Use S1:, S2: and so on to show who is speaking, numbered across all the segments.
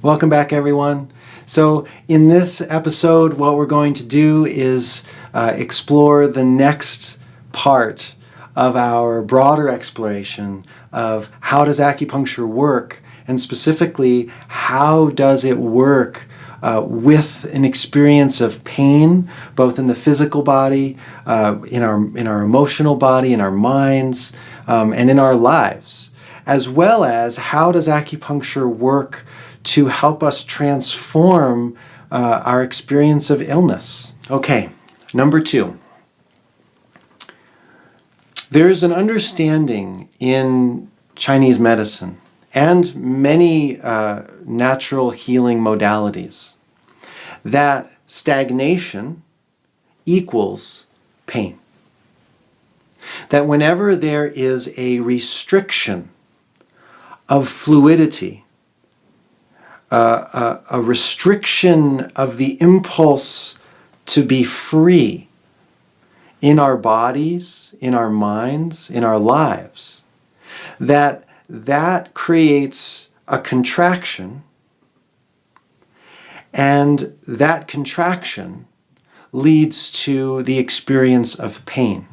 S1: Welcome back, everyone. So in this episode, what we're going to do is explore the next part of our broader exploration of how does acupuncture work, and specifically, how does it work with an experience of pain, both in the physical body, in our emotional body, in our minds, and in our lives, as well as how does acupuncture work to help us transform our experience of illness. Okay, number 2. There's an understanding in Chinese medicine and many natural healing modalities that stagnation equals pain. That whenever there is a restriction of fluidity, a restriction of the impulse to be free in our bodies, in our minds, in our lives, that creates a contraction, and that contraction leads to the experience of pain.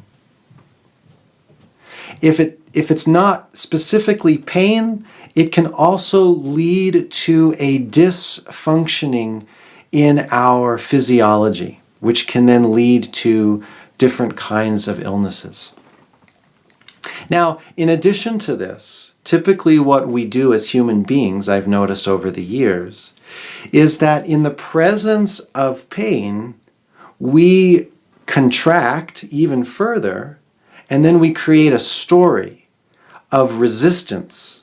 S1: If it's not specifically pain, it can also lead to a dysfunctioning in our physiology, which can then lead to different kinds of illnesses. Now, in addition to this, typically what we do as human beings, I've noticed over the years, is that in the presence of pain, we contract even further, and then we create a story of resistance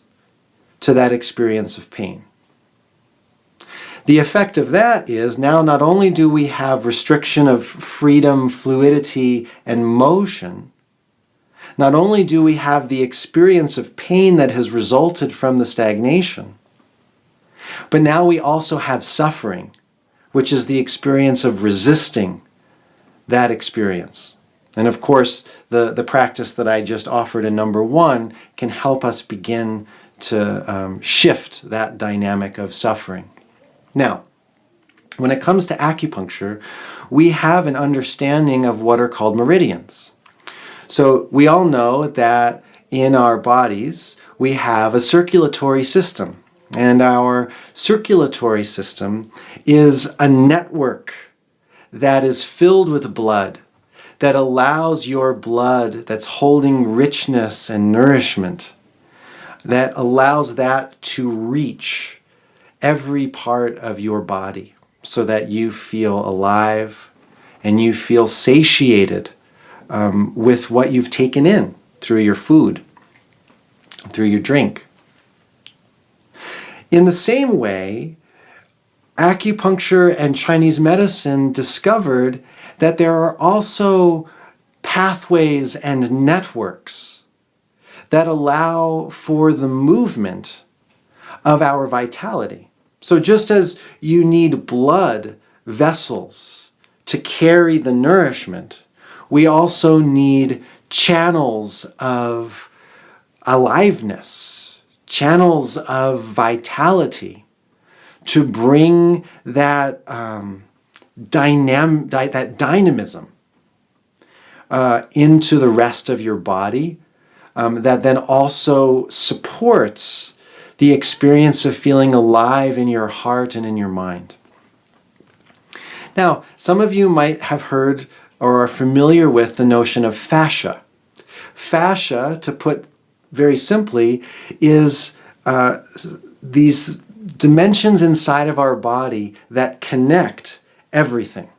S1: to that experience of pain. The effect of that is now not only do we have restriction of freedom, fluidity, and motion, not only do we have the experience of pain that has resulted from the stagnation, but now we also have suffering, which is the experience of resisting that experience. And of course, the practice that I just offered in number 1 can help us begin to shift that dynamic of suffering. Now, when it comes to acupuncture, we have an understanding of what are called meridians. So we all know that in our bodies, we have a circulatory system. And our circulatory system is a network that is filled with blood, that allows your blood that's holding richness and nourishment, that allows that to reach every part of your body so that you feel alive and you feel satiated with what you've taken in through your food, through your drink. In the same way, acupuncture and Chinese medicine discovered that there are also pathways and networks that allow for the movement of our vitality. So just as you need blood vessels to carry the nourishment, we also need channels of aliveness, channels of vitality to bring that dynamism into the rest of your body, that then also supports the experience of feeling alive in your heart and in your mind. Now, some of you might have heard or are familiar with the notion of fascia. Fascia, to put very simply, is these dimensions inside of our body that connect everything.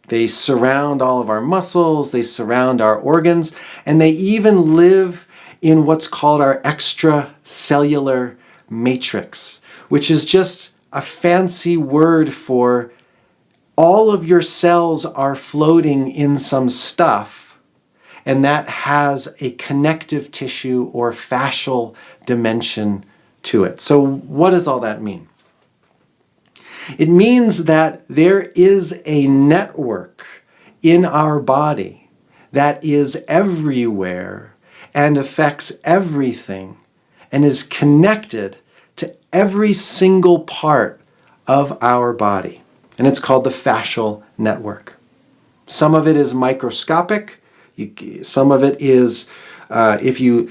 S1: They surround all of our muscles, they surround our organs, and they even live in what's called our extracellular matrix, which is just a fancy word for all of your cells are floating in some stuff, and that has a connective tissue or fascial dimension to it. So what does all that mean? It means that there is a network in our body that is everywhere and affects everything and is connected to every single part of our body. And it's called the fascial network. Some of it is microscopic. Some of it is, if you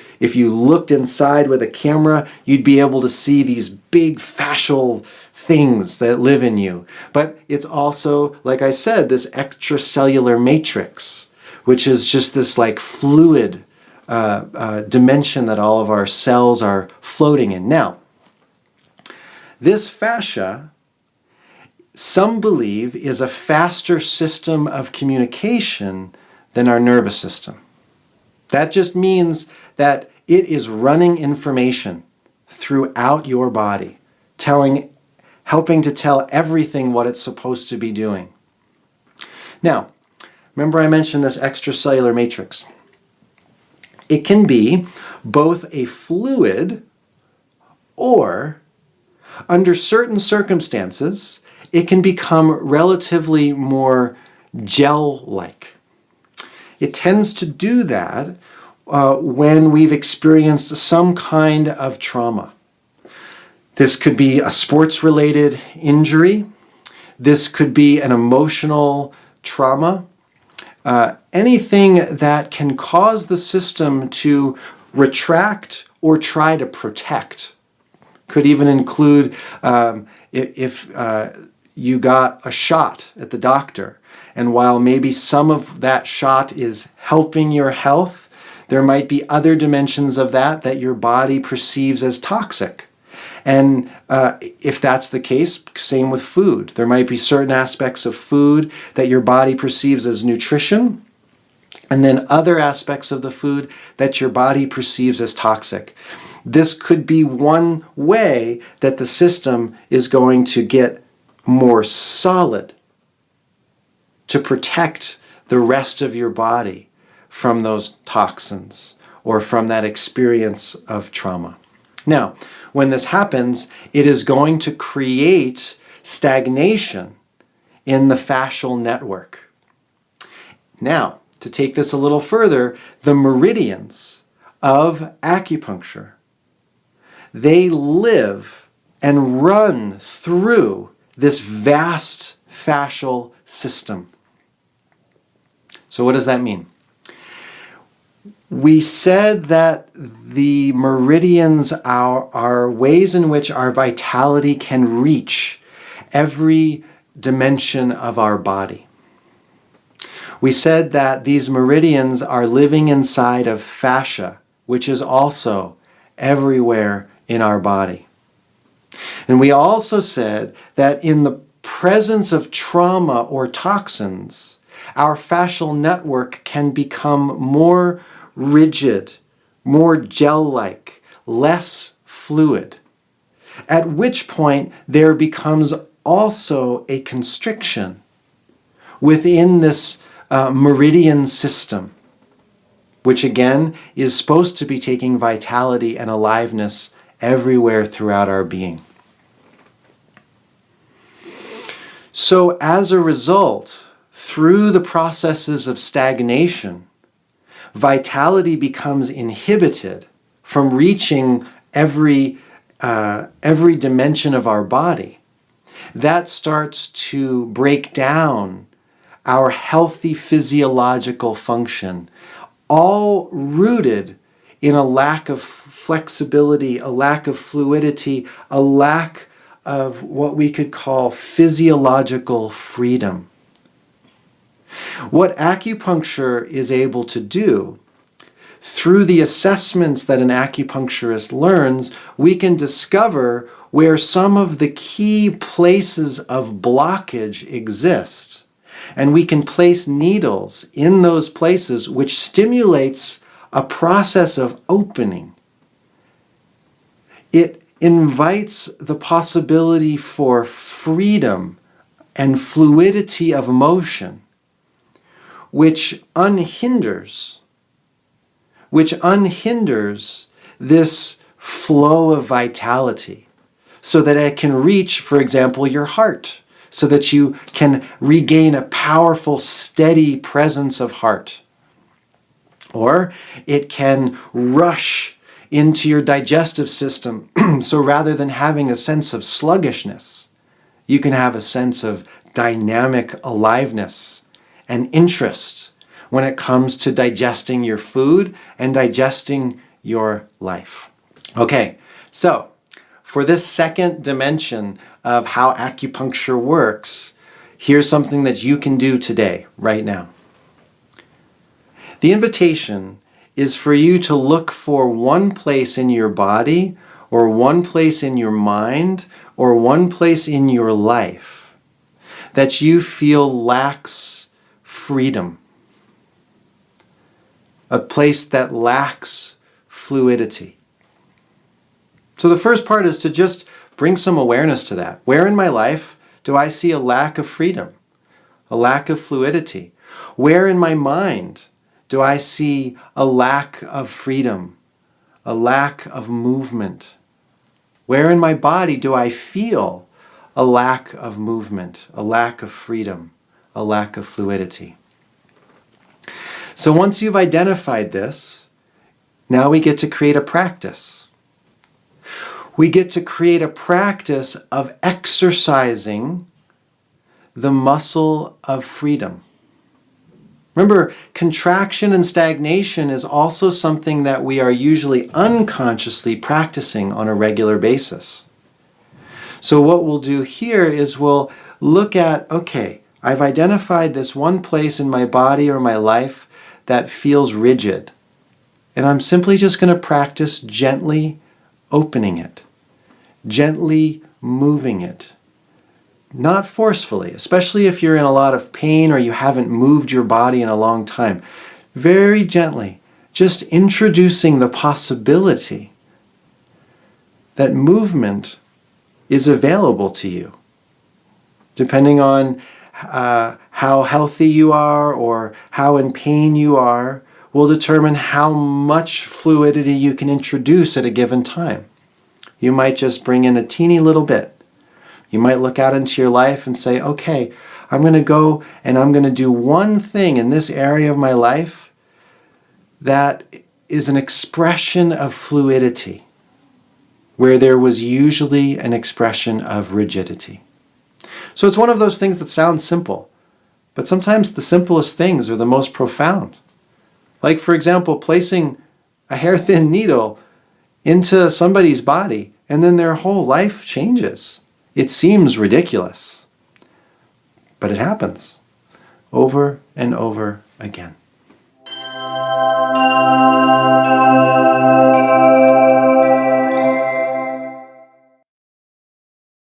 S1: looked inside with a camera, you'd be able to see these big fascial things that live in you. But it's also, like I said, this extracellular matrix, which is just this like fluid dimension that all of our cells are floating in. Now, this fascia, some believe, is a faster system of communication than our nervous system. That just means that it is running information throughout your body, helping to tell everything what it's supposed to be doing. Now, remember I mentioned this extracellular matrix. It can be both a fluid or, under certain circumstances, it can become relatively more gel-like. It tends to do that when we've experienced some kind of trauma. This could be a sports-related injury. This could be an emotional trauma. Anything that can cause the system to retract or try to protect. Could even include if you got a shot at the doctor, and while maybe some of that shot is helping your health, there might be other dimensions of that your body perceives as toxic. And if that's the case, same with food. There might be certain aspects of food that your body perceives as nutrition, and then other aspects of the food that your body perceives as toxic. This could be one way that the system is going to get more solid to protect the rest of your body from those toxins or from that experience of trauma. Now, when this happens, it is going to create stagnation in the fascial network. Now, to take this a little further, the meridians of acupuncture, they live and run through this vast fascial system. So what does that mean? We said that the meridians are ways in which our vitality can reach every dimension of our body. We said that these meridians are living inside of fascia, which is also everywhere in our body. And we also said that in the presence of trauma or toxins, our fascial network can become more rigid, more gel-like, less fluid, at which point there becomes also a constriction within this meridian system, which again is supposed to be taking vitality and aliveness everywhere throughout our being. So as a result, through the processes of stagnation, vitality becomes inhibited from reaching every dimension of our body. That starts to break down our healthy physiological function, all rooted in a lack of flexibility, a lack of fluidity, a lack of what we could call physiological freedom. What acupuncture is able to do, through the assessments that an acupuncturist learns, we can discover where some of the key places of blockage exist. And we can place needles in those places, which stimulates a process of opening. It invites the possibility for freedom and fluidity of motion, which unhinders this flow of vitality, so that it can reach, for example, your heart, so that you can regain a powerful, steady presence of heart. Or it can rush into your digestive system. So rather than having a sense of sluggishness, you can have a sense of dynamic aliveness and interest when it comes to digesting your food and digesting your life. Okay, so for this second dimension of how acupuncture works, here's something that you can do today, right now. The invitation is for you to look for one place in your body, or one place in your mind, or one place in your life that you feel lacks freedom. A place that lacks fluidity. So the first part is to just bring some awareness to that. Where in my life do I see a lack of freedom? A lack of fluidity? Where in my mind do I see a lack of freedom? A lack of movement? Where in my body do I feel a lack of movement, a lack of freedom, a lack of fluidity? So once you've identified this, now we get to create a practice. We get to create a practice of exercising the muscle of freedom. Remember, contraction and stagnation is also something that we are usually unconsciously practicing on a regular basis. So what we'll do here is we'll look at, okay, I've identified this one place in my body or my life that feels rigid. And I'm simply just going to practice gently opening it, gently moving it. Not forcefully, especially if you're in a lot of pain or you haven't moved your body in a long time. Very gently, just introducing the possibility that movement is available to you. Depending on how healthy you are or how in pain you are, will determine how much fluidity you can introduce at a given time. You might just bring in a teeny little bit. You might look out into your life and say, okay, I'm going to go and I'm going to do one thing in this area of my life that is an expression of fluidity, where there was usually an expression of rigidity. So it's one of those things that sounds simple, but sometimes the simplest things are the most profound. Like, for example, placing a hair-thin needle into somebody's body and then their whole life changes. It seems ridiculous, but it happens over and over again.